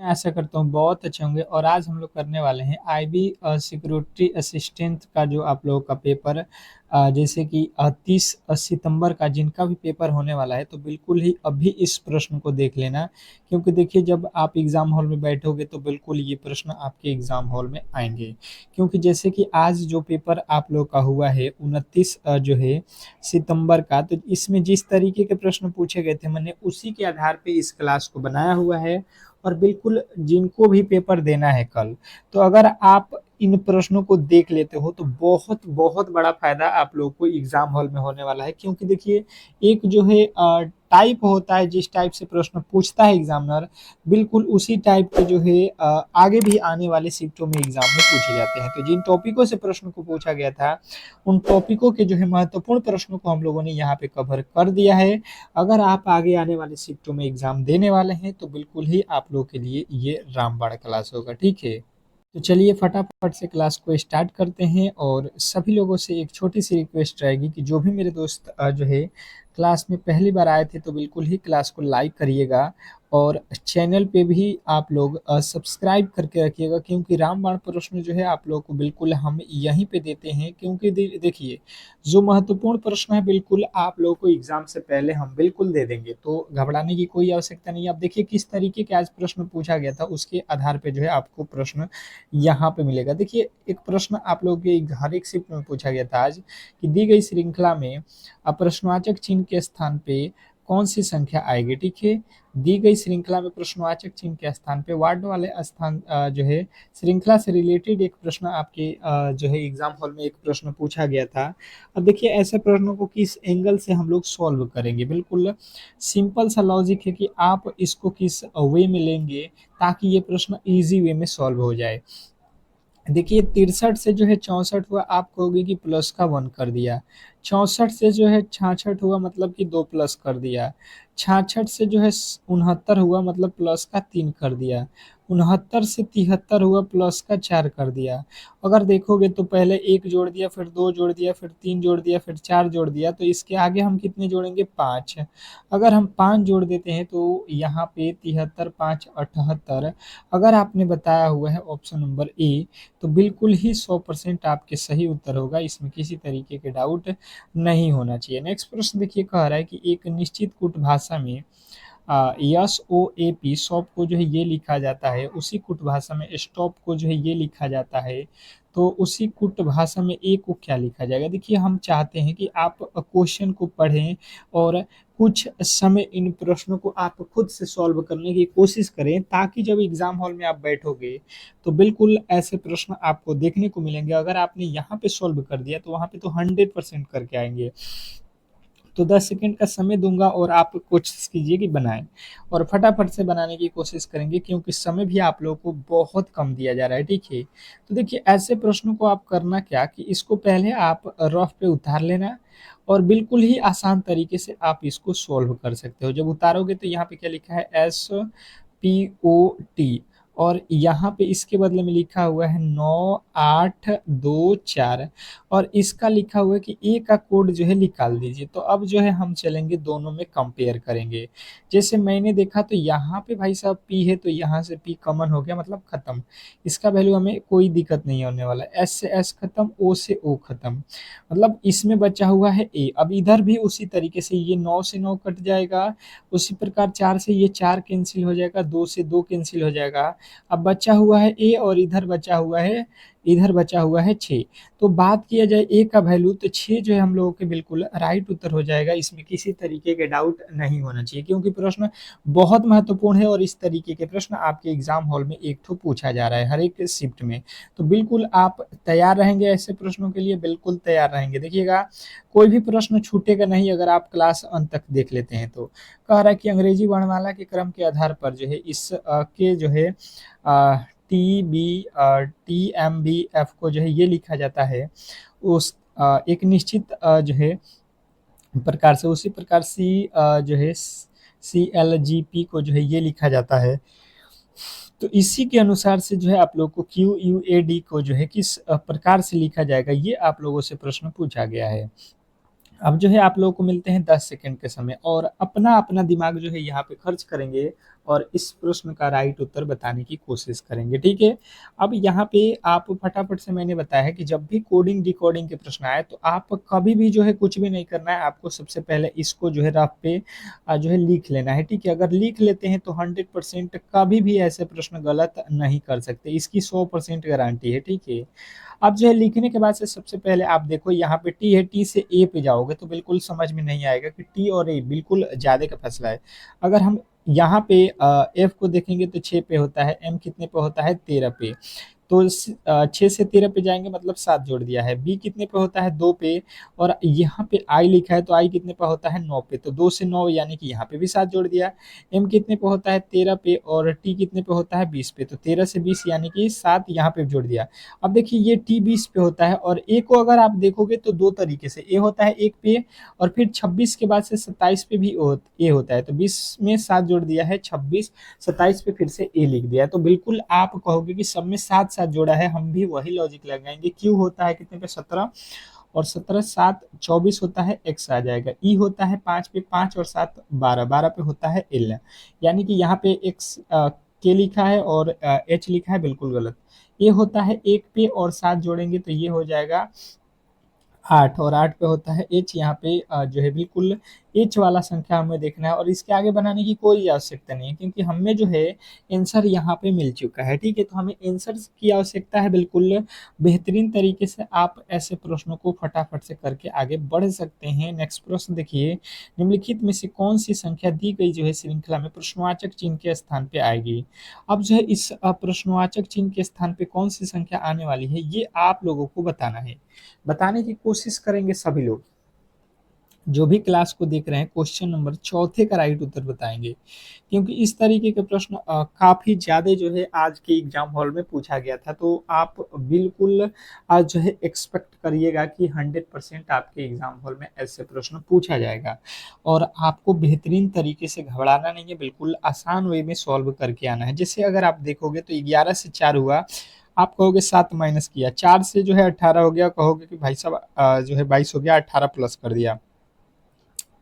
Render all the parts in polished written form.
मैं आशा करता हूँ बहुत अच्छे होंगे और आज हम लोग करने वाले हैं आईबी सिक्योरिटी असिस्टेंट का जो आप लोगों का पेपर जैसे कि 30 सितंबर का जिनका भी पेपर होने वाला है तो बिल्कुल ही अभी इस प्रश्न को देख लेना क्योंकि देखिए जब आप एग्ज़ाम हॉल में बैठोगे तो बिल्कुल ये प्रश्न आपके एग्ज़ाम हॉल में आएंगे क्योंकि जैसे कि आज जो पेपर आप लोग का हुआ है 29 जो है सितंबर का तो इसमें जिस तरीके के प्रश्न पूछे गए थे मैंने उसी के आधार पे इस क्लास को बनाया हुआ है और बिल्कुल जिनको भी पेपर देना है कल तो अगर आप इन प्रश्नों को देख लेते हो तो बहुत बहुत बड़ा फायदा आप लोगों को एग्जाम हॉल में होने वाला है क्योंकि देखिए एक जो है टाइप होता है जिस टाइप से प्रश्न पूछता है एग्जामिनर बिल्कुल उसी टाइप के जो है आगे भी आने वाले शिफ्टों में एग्जाम में पूछे जाते हैं तो जिन टॉपिकों से प्रश्न को पूछा गया था उन टॉपिकों के जो है महत्वपूर्ण प्रश्नों को हम लोगों ने यहाँ पे कवर कर दिया है अगर आप आगे आने वाले शिफ्टों में एग्जाम देने वाले हैं तो बिल्कुल ही आप लोग के लिए ये रामबाण क्लास होगा ठीक है तो चलिए फटाफट से क्लास को स्टार्ट करते हैं और सभी लोगों से एक छोटी सी रिक्वेस्ट रहेगी कि जो भी मेरे दोस्त जो है क्लास में पहली बार आए थे तो बिल्कुल ही क्लास को लाइक करिएगा और चैनल पे भी आप लोग सब्सक्राइब करके रखिएगा क्योंकि रामबाण प्रश्न जो है आप लोग को बिल्कुल हम यहीं पे देते हैं क्योंकि देखिए जो महत्वपूर्ण प्रश्न है बिल्कुल आप लोगों को एग्जाम से पहले हम बिल्कुल दे देंगे तो घबराने की कोई आवश्यकता नहीं है। आप देखिए किस तरीके के आज प्रश्न पूछा गया था उसके आधार पे जो है आपको प्रश्न यहाँ पे मिलेगा। देखिए एक प्रश्न आप लोगों के हर एक शिफ्ट में पूछा गया था आज कि दी गई श्रृंखला में प्रश्नवाचक चिन्ह के स्थान पे कौन सी संख्या आएगी ठीक है। दी गई श्रृंखला में प्रश्नवाचक चिन्ह के स्थान पे वार्ड वाले स्थान जो है श्रृंखला से रिलेटेड एक प्रश्न आपके जो है एग्जाम हॉल में एक प्रश्न पूछा गया था। अब देखिए ऐसे प्रश्नों को किस एंगल से हम लोग सॉल्व करेंगे बिल्कुल सिंपल सा लॉजिक है कि आप इसको किस वे में लेंगे ताकि ये प्रश्न इजी वे में सॉल्व हो जाए। देखिए 63 से जो है 64 हुआ आप कहोगे कि प्लस का 1 कर दिया। 64 से जो है 66 हुआ मतलब कि 2 प्लस कर दिया। 66 से जो है 69 हुआ मतलब प्लस का 3 कर दिया। 69 से 73 हुआ प्लस का 4 कर दिया। अगर देखोगे तो पहले 1 जोड़ दिया फिर 2 जोड़ दिया फिर 3 जोड़ दिया फिर 4 जोड़ दिया तो इसके आगे हम कितने जोड़ेंगे 5। अगर हम 5 जोड़ देते हैं तो यहाँ पे 73 5 78। अगर आपने बताया हुआ है ऑप्शन नंबर ए तो बिल्कुल ही 100% आपके सही उत्तर होगा इसमें किसी तरीके के डाउट नहीं होना चाहिए। नेक्स्ट प्रश्न देखिए कह रहा है कि एक निश्चित कूट भाषा में S O A P shop को जो है ये लिखा जाता है उसी कुट भाषा में स्टॉप को जो है ये लिखा जाता है तो उसी कुट भाषा में ए को क्या लिखा जाएगा। देखिए हम चाहते हैं कि आप क्वेश्चन को पढ़ें और कुछ समय इन प्रश्नों को आप खुद से सॉल्व करने की कोशिश करें ताकि जब एग्जाम हॉल में आप बैठोगे तो बिल्कुल ऐसे प्रश्न आपको देखने को मिलेंगे। अगर आपने यहाँ पे सॉल्व कर दिया तो वहाँ पे तो 100% करके आएंगे। तो 10 सेकंड का समय दूंगा और आप कोशिश कीजिए कि बनाएं और फटाफट से बनाने की कोशिश करेंगे क्योंकि समय भी आप लोगों को बहुत कम दिया जा रहा है ठीक है। तो देखिए ऐसे प्रश्नों को आप करना क्या कि इसको पहले आप रफ पे उतार लेना और बिल्कुल ही आसान तरीके से आप इसको सॉल्व कर सकते हो। जब उतारोगे तो यहाँ पे क्या लिखा है SPOT और यहाँ पे इसके बदले में लिखा हुआ है 9824 और इसका लिखा हुआ है कि ए का कोड जो है निकाल दीजिए। तो अब जो है हम चलेंगे दोनों में कंपेयर करेंगे। जैसे मैंने देखा तो यहाँ पे भाई साहब पी है तो यहाँ से पी कॉमन हो गया मतलब खत्म। इसका वैल्यू हमें कोई दिक्कत नहीं होने वाला। एस से एस खत्म, ओ से ओ खत्म, मतलब इसमें बचा हुआ है ए। अब इधर भी उसी तरीके से ये 9 से 9 कट जाएगा, उसी प्रकार 4 से ये 4 कैंसिल हो जाएगा, 2 से 2 कैंसिल हो जाएगा। अब बचा हुआ है ए और इधर बचा हुआ है 6। तो बात किया जाए ए का वैल्यू तो 6 जो है हम लोगों के बिल्कुल राइट उत्तर हो जाएगा। इसमें किसी तरीके के डाउट नहीं होना चाहिए क्योंकि प्रश्न बहुत महत्वपूर्ण है और इस तरीके के प्रश्न आपके एग्जाम हॉल में एक ठो पूछा जा रहा है हर एक शिफ्ट में। तो बिल्कुल आप तैयार रहेंगे ऐसे प्रश्नों के लिए, बिल्कुल तैयार रहेंगे। देखिएगा कोई भी प्रश्न छूटेगा नहीं अगर आप क्लास अंत तक देख लेते हैं तो। कह रहा है कि अंग्रेजी वर्णमाला के क्रम के आधार पर जो है इस के जो है TMBF को जो है ये लिखा जाता है उस एक निश्चित जो है प्रकार से। उसी प्रकार जो है CLGP को जो है ये लिखा जाता है। तो इसी के अनुसार से जो है आप लोग को QUAD को जो है किस प्रकार से लिखा जाएगा ये आप लोगों से प्रश्न पूछा गया है। अब जो है आप लोगों को मिलते हैं 10 सेकंड के समय और अपना अपना दिमाग जो है यहाँ पे खर्च करेंगे और इस प्रश्न का राइट उत्तर बताने की कोशिश करेंगे, ठीक है। अब यहाँ पे आप फटाफट से मैंने बताया है कि जब भी कोडिंग डिकोडिंग के प्रश्न आए तो आप कभी भी जो है कुछ भी नहीं करना है, आपको सबसे पहले इसको जो है रफ पे जो है लिख लेना है, ठीक है। अगर लिख लेते हैं तो 100% कभी भी ऐसे प्रश्न गलत नहीं कर सकते, इसकी 100% गारंटी है, ठीक है। अब जो है लिखने के बाद से सबसे पहले आप देखो यहाँ पे टी है, टी से ए पे जाओगे तो बिल्कुल समझ में नहीं आएगा कि टी और ए बिल्कुल ज्यादा का फैसला है। अगर हम यहाँ पे एफ को देखेंगे तो 6 पे होता है, एम कितने पे होता है 13 पे, तो 6 से 13 पे जाएंगे मतलब 7 जोड़ दिया है। बी कितने पे होता है 2 पे, और यहाँ पे आई लिखा है तो आई कितने पे होता है 9 पे, तो 2 से 9 यानी कि यहाँ पे भी 7 जोड़ दिया। एम कितने पे होता है 13 पे, और टी कितने पे होता है 20 पे, तो 13 से 20 यानी कि 7 यहाँ पे जोड़ दिया। अब देखिए ये टी 20 पे होता है, और ए को अगर आप देखोगे तो दो तरीके से ए होता है 1 पे, और फिर 26 के बाद से 27 पे भी ए होता है, तो 20 में 7 जोड़ दिया है 26, 27 पे फिर से ए लिख दिया है। तो बिल्कुल आप कहोगे कि सब में साथ साथ जोड़ा है, हम भी वही लॉजिक लगाएंगे। क्यू होता है कितने पे 17, और 17 7 24 होता है, एक्स आ जाएगा। ई होता है 5 पे, 5 और 7 12, 12 पे होता है एल, यानी कि यहाँ पे एक्स के लिखा है और एच लिखा है, बिल्कुल गलत। ये होता है 1 पे, और 7 जोड़ेंगे तो ये हो जाएगा 8, और 8 पे होता है एच, यहाँ पे जो है बिल्कुल एच वाला संख्या हमें देखना है, और इसके आगे बनाने की कोई आवश्यकता नहीं है क्योंकि हमें जो है आंसर यहाँ पे मिल चुका है, ठीक है। तो हमें आंसर की आवश्यकता है, बिल्कुल बेहतरीन तरीके से आप ऐसे प्रश्नों को फटाफट से करके आगे बढ़ सकते हैं। नेक्स्ट प्रश्न देखिए, निम्नलिखित में से कौन सी संख्या दी गई जो है श्रृंखला में प्रश्नवाचक चिन्ह के स्थान पे आएगी। अब जो है इस प्रश्नवाचक चिन्ह के स्थान पे कौन सी संख्या आने वाली है ये आप लोगों को बताना है, बताने की कोशिश करेंगे सभी लोग। जो भी क्लास को देख रहे हैं क्वेश्चन नंबर चौथे का राइट उत्तर बताएंगे, क्योंकि इस तरीके के प्रश्न काफी ज्यादा जो है आज के एग्जाम हॉल में पूछा गया था। तो आप बिल्कुल आज जो है एक्सपेक्ट करिएगा कि 100% आपके एग्जाम हॉल में ऐसे प्रश्न पूछा जाएगा, और आपको बेहतरीन तरीके से घबराना नहीं है, बिल्कुल आसान वे में सॉल्व करके आना है। जैसे अगर आप देखोगे तो 11 से 4 हुआ, आप कहोगे 7 माइनस किया, 4 से जो है 18 हो गया, कहोगे कि भाई साहब जो है 22 हो गया, 18 प्लस कर दिया।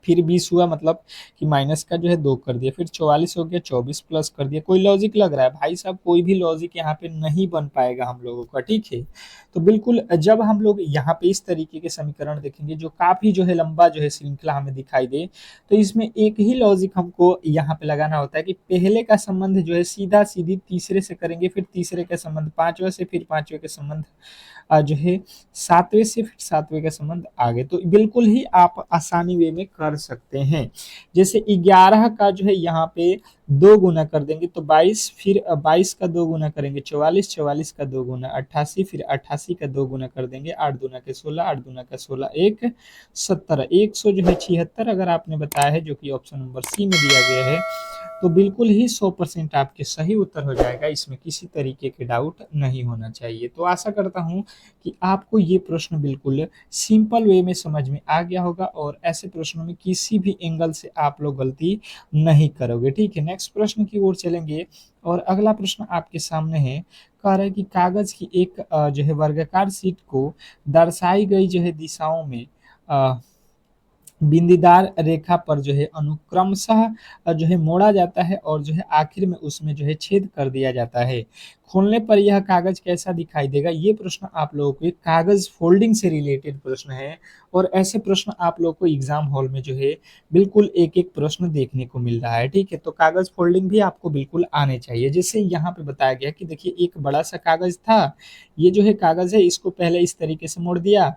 फिर 20 हुआ मतलब कि माइनस का जो है 2 कर दिया, फिर 44 हो गया 24 प्लस कर दिया। कोई लॉजिक लग रहा है भाई साहब? कोई भी लॉजिक यहाँ पे नहीं बन पाएगा हम लोगों का, ठीक है। तो बिल्कुल जब हम लोग यहाँ पे इस तरीके के समीकरण देखेंगे जो काफी जो है लंबा जो है श्रृंखला हमें दिखाई दे, तो इसमें एक ही लॉजिक हमको यहाँ पे लगाना होता है कि पहले का संबंध जो है सीधा सीधी तीसरे से करेंगे, फिर तीसरे का संबंध पांचवें से, फिर पांचवें का संबंध जो है सातवें से, फिर सातवें का संबंध आगे। तो बिल्कुल ही आप आसानी वे में कर सकते हैं। जैसे 11 का जो है यहाँ पे 2 गुना कर देंगे तो 22, फिर 22 का 2 गुना करेंगे 44, 44 का 2 गुना 88, फिर 88 का 2 गुना कर देंगे 8 दूना के 16, 8 दूना का 16, 1 70, 100 जो है 76 अगर आपने बताया है, जो कि ऑप्शन नंबर सी में दिया गया है। तो बिल्कुल ही 100% आपके सही उत्तर हो जाएगा, इसमें किसी तरीके के डाउट नहीं होना चाहिए। तो आशा करता हूँ कि आपको ये प्रश्न बिल्कुल सिंपल वे में समझ में आ गया होगा, और ऐसे प्रश्नों में किसी भी एंगल से आप लोग गलती नहीं करोगे, ठीक है। नेक्स्ट प्रश्न की ओर चलेंगे, और अगला प्रश्न आपके सामने है। कह रहा है कि कागज की एक जो है वर्गाकार शीट को दर्शाई गई जो है दिशाओं में बिंदीदार रेखा पर जो है अनुक्रमशः जो है मोड़ा जाता है, और जो है आखिर में उसमें जो है छेद कर दिया जाता है। खोलने पर यह कागज कैसा दिखाई देगा। ये प्रश्न आप लोगों को कागज फोल्डिंग से रिलेटेड प्रश्न है, और ऐसे प्रश्न आप लोगों को एग्जाम हॉल में जो है बिल्कुल एक एक प्रश्न देखने को मिल रहा है, ठीक है। तो कागज फोल्डिंग भी आपको बिल्कुल आने चाहिए। जैसे यहाँ पे बताया गया कि देखिए एक बड़ा सा कागज था, ये जो है कागज है, इसको पहले इस तरीके से मोड़ दिया,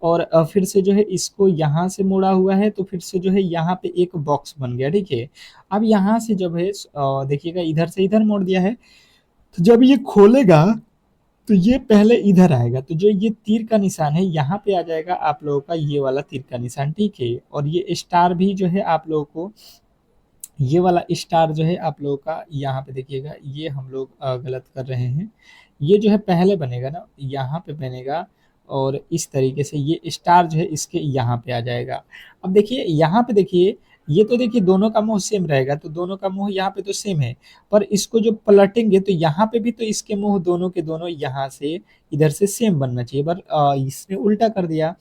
और फिर से जो है इसको यहाँ से मोड़ा हुआ है, तो फिर से जो है यहाँ पे एक बॉक्स बन गया, ठीक है। अब यहाँ से जब है देखिएगा इधर से इधर मोड़ दिया है, तो जब ये खोलेगा तो ये पहले इधर आएगा, तो जो ये तीर का निशान है यहाँ पे आ जाएगा आप लोगों का ये वाला तीर का निशान, ठीक है। और ये स्टार भी जो है आप लोगों को, ये वाला स्टार जो है आप लोगों का यहाँ पे देखिएगा, ये हम लोग गलत कर रहे हैं। ये जो है पहले बनेगा ना, यहाँ पे बनेगा, और इस तरीके से ये स्टार जो है इसके यहाँ पे आ जाएगा। अब देखिए यहाँ पे देखिए, ये तो देखिए दोनों का मुंह सेम रहेगा, तो दोनों का मुंह यहाँ पे तो सेम है, पर इसको जो पलटेंगे तो यहाँ पे भी तो इसके मुंह दोनों के दोनों यहाँ से इधर से सेम बनना चाहिए, पर इसने उल्टा कर दिया।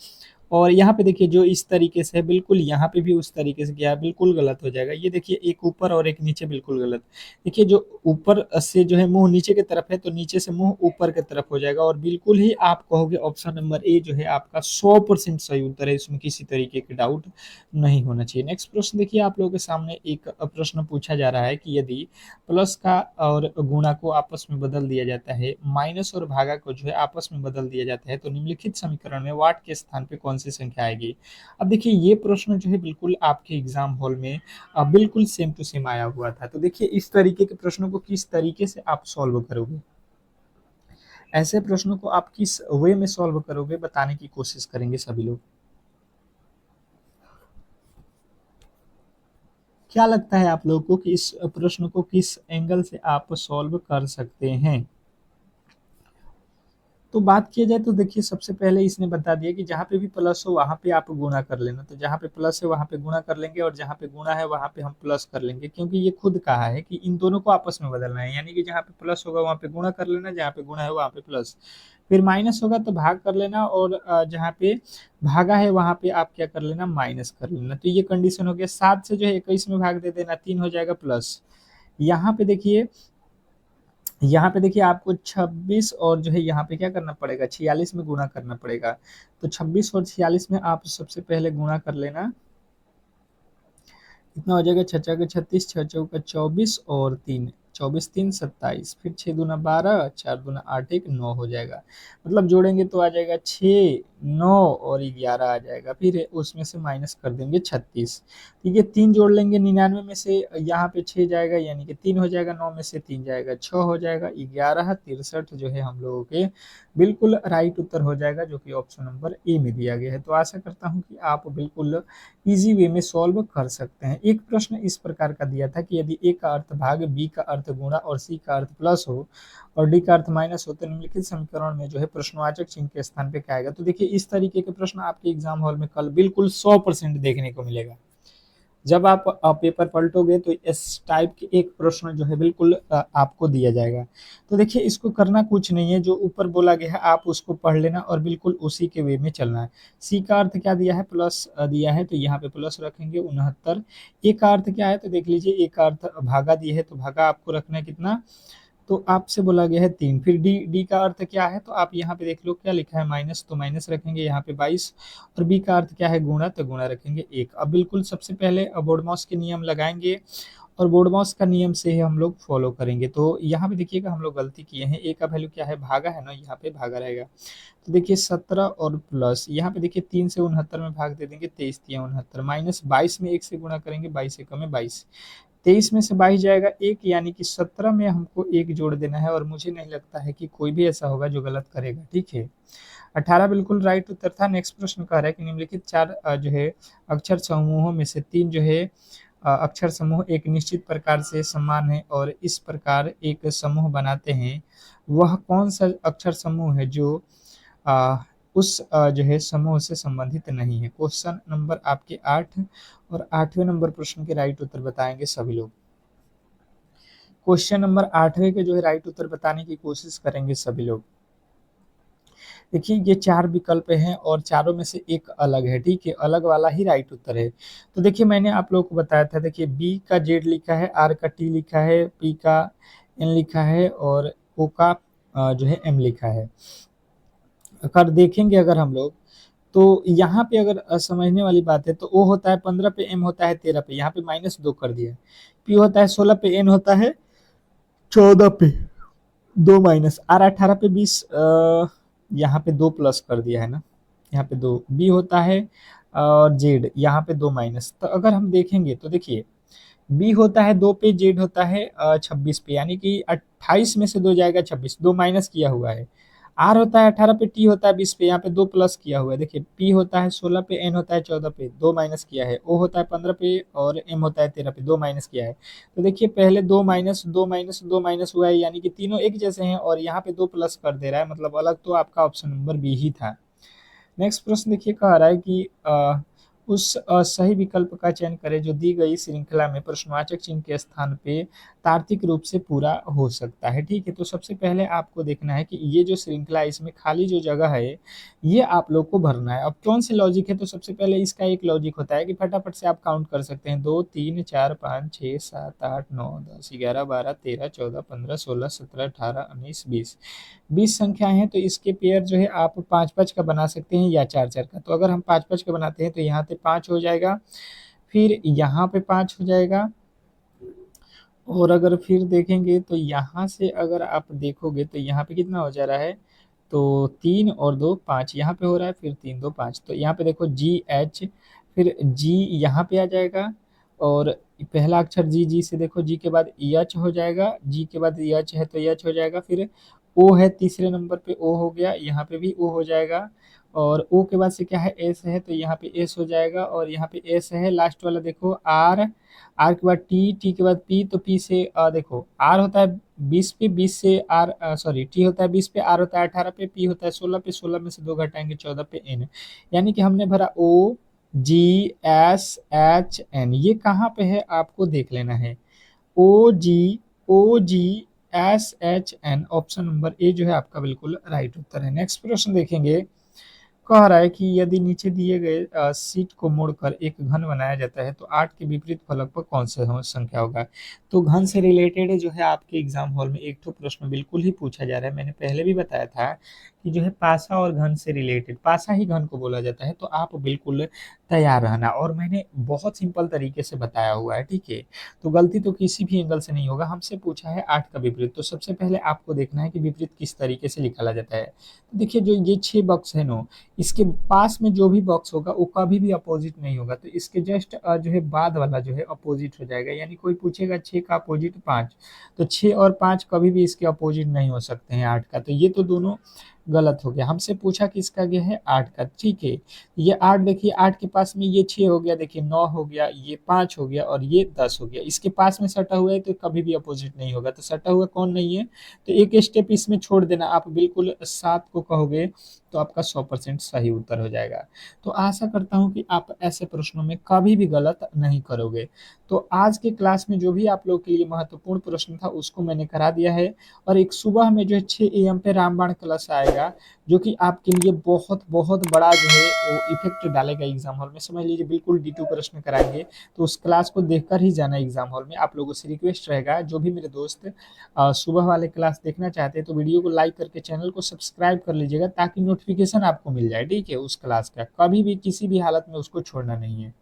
और यहाँ पे देखिए जो इस तरीके से है बिल्कुल यहाँ पे भी उस तरीके से किया है, बिल्कुल गलत हो जाएगा। ये देखिए एक ऊपर और एक नीचे, बिल्कुल गलत। देखिए जो ऊपर से जो है मुंह नीचे की तरफ है, तो नीचे से मुंह ऊपर की तरफ हो जाएगा, और बिल्कुल ही आप कहोगे ऑप्शन नंबर ए जो है आपका 100% सही उत्तर है, इसमें किसी तरीके की डाउट नहीं होना चाहिए। नेक्स्ट प्रश्न देखिए, आप लोगों के सामने एक प्रश्न पूछा जा रहा है कि यदि प्लस का और गुणा को आपस में बदल दिया जाता है, माइनस और भागा को जो है आपस में बदल दिया जाता है, तो निम्नलिखित समीकरण में वाट के स्थान पे कौन सी संख्या आएगी। अब देखिए ये प्रश्न जो है बिल्कुल आपके एग्जाम हॉल में बिल्कुल सेम टू सेम आया हुआ था। तो देखिए इस तरीके के प्रश्नों को किस तरीके से आप सॉल्व करोगे, ऐसे प्रश्नों को आप किस वे में सॉल्व करोगे, बताने की कोशिश करेंगे सभी लोग। क्या लगता है आप लोगों को कि इस प्रश्न को किस एंगल से आप सॉल्व कर सकते हैं। तो बात किया जाए तो देखिए सबसे पहले इसने बता दिया कि जहाँ पे भी प्लस हो वहां पे आप गुणा कर लेना, तो जहाँ पे प्लस है वहां पे गुणा कर लेंगे, और जहाँ पे गुणा है वहां पे हम प्लस कर लेंगे, क्योंकि ये खुद कहा है कि इन दोनों को आपस में बदलना है, यानी कि जहाँ पे प्लस होगा वहां पे गुणा कर लेना, जहाँ पे गुणा है वहां पे प्लस। फिर माइनस होगा तो भाग कर लेना, और जहाँ पे भागा है वहां पे आप क्या कर लेना, माइनस कर लेना। तो ये कंडीशन हो गया। 7 से जो है 21 में भाग दे देना, 3 हो जाएगा प्लस। यहाँ पे देखिए, यहाँ पे देखिए आपको 26 और जो है यहाँ पे क्या करना पड़ेगा, 46 में गुणा करना पड़ेगा। तो 26 और 46 में आप सबसे पहले गुणा कर लेना, कितना हो जाएगा, 6 छः 36, 6 24 और 3, 24 3 27, फिर 6 दूना 12, 4 दूना 8, 1 9 हो जाएगा। मतलब जोड़ेंगे तो आ जाएगा 6 9 और 11 आ जाएगा, फिर उसमें से माइनस कर देंगे 36। ठीक है, 3 जोड़ लेंगे 99 में से, यहाँ पे 6 जाएगा, यानी कि 3 हो जाएगा, 9 में से 3 जाएगा, 6 हो जाएगा, 11 63 जो है हम लोगों के बिल्कुल राइट उत्तर हो जाएगा, जो कि ऑप्शन नंबर ए में दिया गया है। तो आशा करता हूँ कि आप बिल्कुल इजी वे में सॉल्व कर सकते हैं। एक प्रश्न इस प्रकार का दिया था कि यदि ए का अर्थ भाग, बी का अर्थ गुणा और सी का अर्थ प्लस हो और डी का अर्थ माइनस हो, तो निम्नलिखित समीकरण में जो है प्रश्नवाचक चिन्ह के स्थान पे क्या आएगा। तो देखिए इस तरीके के प्रश्न आपके एग्जाम हॉल में कल बिल्कुल 100% देखने को मिलेगा। जब आप पेपर पलटोगे तो इस टाइप के एक प्रश्न जो है बिल्कुल आपको दिया जाएगा। तो देखिए इसको करना कुछ नहीं है, जो ऊपर बोला गया है आप उसको पढ़ लेना और बिल्कुल उसी के वे में चलना है। सी का अर्थ क्या दिया है, प्लस दिया है, तो यहाँ पे प्लस रखेंगे 69। ए का अर्थ क्या है, तो देख लीजिए ए का अर्थ भागा दिए है, तो भागा आपको रखना है कितना, तो आपसे बोला गया है 3। फिर डी, डी का अर्थ क्या है, तो आप यहाँ पे देख लो क्या लिखा है, माइनस, तो माइनस रखेंगे यहाँ पे 22। और बी का अर्थ क्या है, गुणा, तो गुणा रखेंगे 1। अब बिल्कुल सबसे पहले बोर्डमॉस के नियम लगाएंगे, और बोर्डमॉस का नियम से ही हम लोग फॉलो करेंगे। तो यहाँ पे देखिएगा हम लोग गलती किए हैं, ए का वैल्यू क्या है, भागा है ना, यहाँ पे भागा रहेगा। तो देखिए 17 और प्लस, यहाँ पे देखिए 3 से 69 में भाग दे देंगे, 23 3 69, माइनस 22 में 1 से गुणा करेंगे, 22 एकम में 22, 23 में से 22 जाएगा 1, यानी कि 17 में हमको 1 जोड़ देना है, और मुझे नहीं लगता है कि कोई भी ऐसा होगा जो गलत करेगा। ठीक है, 18 बिल्कुल राइट उत्तर था। नेक्स्ट प्रश्न कह रहा है कि निम्नलिखित 4 जो है अक्षर समूहों में से 3 जो है अक्षर समूह एक निश्चित प्रकार से समान है और इस प्रकार एक समूह बनाते हैं, वह कौन सा अक्षर समूह है जो आ, उस जो है समूह से संबंधित नहीं है। क्वेश्चन नंबर आपके 8 और 8वें नंबर प्रश्न के राइट उत्तर बताएंगे सभी लोग। क्वेश्चन नंबर 8वें के जो है राइट उत्तर बताने की कोशिश करेंगे सभी लोग। देखिए ये 4 विकल्प हैं और चारों में से एक अलग है। ठीक है, अलग वाला ही राइट उत्तर है। तो देखिए मैंने आप लोगों को बताया था, देखिए बी का जेड लिखा है, आर का टी लिखा है, पी का एन लिखा है, और ओ का जो है एम लिखा है। अगर देखेंगे अगर हम लोग, तो यहाँ पे अगर समझने वाली बात है, तो ओ होता है 15 पे, एम होता है 13 पे, यहाँ पे -2 कर दिया। पी होता है 16 पे, एन होता है 14 पे, 2 माइनस, आर 18 पे 20, यहाँ पे 2 प्लस कर दिया है ना, यहाँ पे 2, बी होता है और जेड यहाँ पे 2 माइनस। तो अगर हम देखेंगे तो देखिए बी होता है 2 पे, जेड होता है 26 पे, यानी कि 28 में से 2 जाएगा 26, 2 माइनस किया हुआ है। आर होता है 18 पे, टी होता है 20 पे, यहाँ पे 2 प्लस किया हुआ है। देखिए पी होता है 16 पे, एन होता है 14 पे, 2 माइनस किया है, ओ होता है 15 पे और एम होता है 13 पे, 2 माइनस किया है। तो देखिए पहले 2 माइनस 2 माइनस 2 माइनस हुआ है, यानी कि तीनों एक जैसे हैं, और यहाँ पे 2 प्लस कर दे रहा है, मतलब अलग तो आपका ऑप्शन नंबर बी ही था। नेक्स्ट प्रश्न देखिए कह रहा है कि उस सही विकल्प का चयन करें जो दी गई श्रृंखला में प्रश्नवाचक चिन्ह के स्थान पे तार्किक रूप से पूरा हो सकता है। ठीक है, तो सबसे पहले आपको देखना है कि ये जो श्रृंखला है इसमें खाली जो जगह है ये आप लोग को भरना है। अब कौन से लॉजिक है, तो सबसे पहले इसका एक लॉजिक होता है कि फटाफट से आप काउंट कर सकते हैं, 2 3 4 5 6 7 8 9 10 11 12 13 14 15 16 17 18 19 20 20 संख्याएं हैं। तो इसके पेयर जो है आप पाँच पाँच का बना सकते हैं या चार चार का। तो अगर हम पाँच पाँच का बनाते हैं तो यहाँ पे 5 हो जाएगा, फिर यहाँ पे 5 हो जाएगा, और अगर फिर देखेंगे तो यहाँ से अगर आप देखोगे तो यहाँ पे कितना हो जा रहा है, तो 3 और 2 5 यहाँ पे हो रहा है, फिर 3 2 5, तो यहाँ पे देखो जी एच, फिर जी यहाँ पे आ जाएगा, और पहला अक्षर जी, जी से देखो जी के बाद एच हो जाएगा, जी के बाद एच है तो एच हो जाएगा, फिर ओ है तीसरे नंबर पे ओ हो गया, यहाँ पे भी ओ हो जाएगा, और ओ के बाद से क्या है एस है तो यहाँ पे एस हो जाएगा, और यहाँ पे एस है लास्ट वाला देखो आर, आर के बाद टी, टी के बाद पी, तो पी से देखो आर होता है 20 पे, 20 से आर सॉरी टी होता है 20 पे, आर होता है 18 पे, पी होता है 16 पे, 16 में से 2 घटाएंगे 14 पे एन, यानी कि हमने भरा O G S H N. ये कहाँ पे है आपको देख लेना है, O G S H N, option number A जो है आपका बिल्कुल राइट उत्तर है। नेक्स्ट प्रश्न देखेंगे, कह रहा है कि यदि नीचे दिए गए सीट को मोड़कर एक घन बनाया जाता है तो 8 के विपरीत फलक पर कौन सा संख्या होगा। तो घन से रिलेटेड जो है आपके एग्जाम हॉल में एक तो प्रश्न बिल्कुल ही पूछा जा रहा है। मैंने पहले भी बताया था कि जो है पासा और घन से रिलेटेड, पासा ही घन को बोला जाता है, तो आप बिल्कुल तैयार रहना, और मैंने बहुत सिंपल तरीके से बताया हुआ है। ठीक है, तो गलती तो किसी भी एंगल से नहीं होगा। हमसे पूछा है 8 का विपरीत, तो सबसे पहले आपको देखना है कि विपरीत किस तरीके से निकाला जाता है। तो देखिए जो ये 6 बॉक्स है नो, इसके पास में जो भी बॉक्स होगा वो कभी भी अपोजिट नहीं होगा, तो इसके जस्ट जो है बाद वाला जो है अपोजिट हो जाएगा। यानी कोई पूछेगा 6 का अपोजिट 5, तो 6 और 5 कभी भी इसके अपोजिट नहीं हो सकते हैं 8 का, तो ये तो दोनों गलत हो गया। हमसे पूछा किसका गया है 8 का। ठीक है, ये 8 देखिए 8 के पास में ये 6 हो गया, देखिए 9 हो गया, ये 5 हो गया, और ये 10 हो गया। इसके पास में सटा हुआ है तो कभी भी अपोजिट नहीं होगा, तो सटा हुआ कौन नहीं है, तो एक स्टेप इसमें छोड़ देना, आप बिल्कुल 7 को कहोगे तो आपका 100% सही उत्तर हो जाएगा। तो आशा करता हूं कि आप ऐसे प्रश्नों में कभी भी गलत नहीं करोगे। तो आज के क्लास में जो भी आप लोग के लिए महत्वपूर्ण प्रश्न था उसको मैंने करा दिया है, और एक सुबह में जो है 6 AM पे रामबाण क्लास आएगा, जो कि आपके लिए बहुत बहुत बड़ा जो है वो इफेक्ट डालेगा एग्जाम हॉल में। समझ लीजिए बिल्कुल D2 प्रश्न कराएंगे, तो उस क्लास को देखकर ही जाना एग्जाम हॉल में। आप लोगों से रिक्वेस्ट रहेगा, जो भी मेरे दोस्त सुबह वाले क्लास देखना चाहते हैं तो वीडियो को लाइक करके चैनल को सब्सक्राइब कर लीजिएगा, ताकि नोटिफिकेशन आपको मिल जाए। ठीक है, उस क्लास का कभी भी किसी भी हालत में उसको छोड़ना नहीं है।